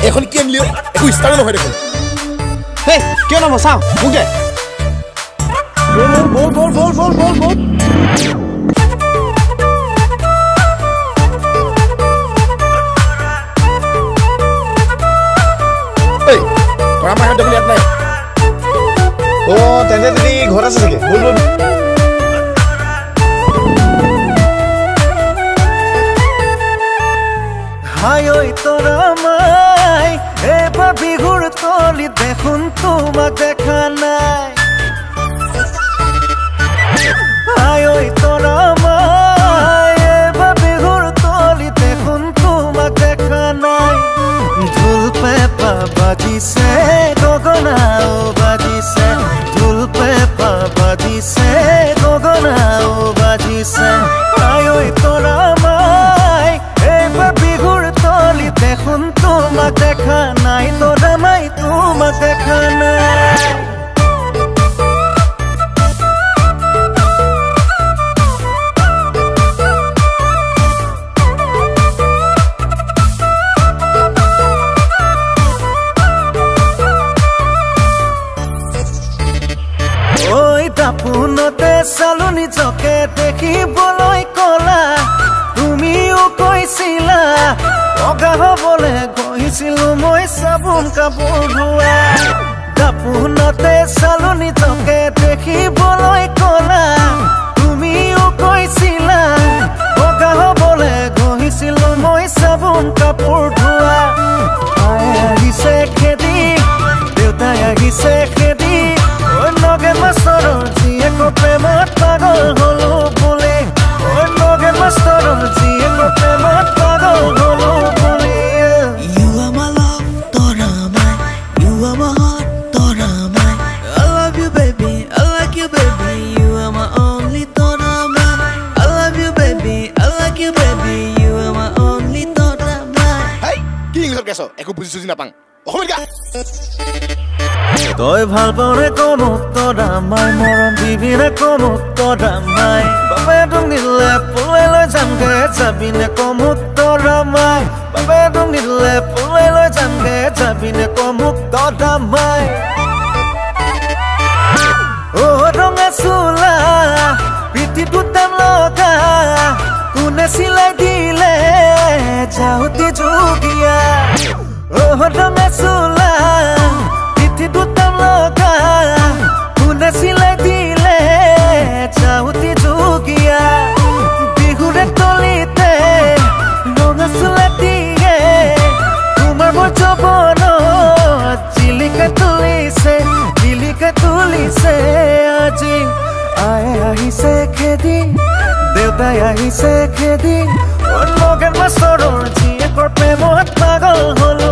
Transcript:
এখন কি আনিলি একো ষ্টাৰ্ট নহয় দেখোন হেই কিয় নাম চাওঁ মোক দে বল এই তোৰা মাহে দেখোন ইয়াত নাই তেন্তে তুমি ঘৰত আছে চাগে বল হাই ঐ তোরা মাই এবার বিহুর তলি দেখুন তোমাক দেখা নাই হাই ঐ তোরা মাই এবার বিহুর তলি দেখুন তোমাক দেখা নাই ঢোল পেপা বাজিছে গগনাও বাজিছে ঢোল পেপা বাজিছে গগনাও বাজিছে হাই ঐ তোরা মাই এবার বিহুর তলি দেখুন তোমাক দেখা নাই তোরা মাই তোমাক দেখা নাই দাপোনতে চালো নিজকে দেখিবলৈ কলা তুমিও কৈছিলা বগা হবলৈ গৈছিলো মই চাবোন কাপোৰ ধোৱা দাপোনতে চালো নিজকে দেখিবলৈ কলা তুমিও কৈছিলা বগা হবলৈ গৈছিলো মই চাবোন কাপোৰ ধোৱা আহিছে খেদি দেউতাই আহিছে খেদি নগে মাষ্টৰৰ জীয়েক প্ৰেমত পাগল হলো বুলি নগে মাষ্টৰৰ জীয়েক প্ৰেমত পাগল হলো বুলি You are my love, Tora Mai. You are my heart, Tora Mai. I love you, baby. I like you, baby. You are my only Tora Mai. I love you, baby. I like you, baby. You are my only Tora Mai. হেই কি ইংলিছত কৈছ একো বুজি নাপাং অসমীয়া তই ভাল পাওঁৰে কমুক তৰা মাই মৰম দিবিৰে কমুক তৰা মাই বাবাই তোক নিলে পলাই লৈ যামগে যাবিনে কমুক তৰা মাই বাবাই তোক নিলে পলাই লৈ যামগে যাবিনে কমুক তৰা মাই ৰঙা চোলা পিঠিটো তাম লগা কোনে চিলাই দিলে যাওঁতে যোগীয়া ৰঙা চোলা দুটাম লগা কোনে চিলাই দিলে যাওঁতে যোগীয়া বিহুৰে তলিতে ৰঙা চোলা দিয়ে তোমাৰ মোৰ যৌৱনত জিলিকা তুলিছে আজি আয়ে আহিছে খেদি দেউতাই আহিছে খেদি নগেন মাষ্টৰৰ জীয়েকৰ প্ৰেমত পাগল হলো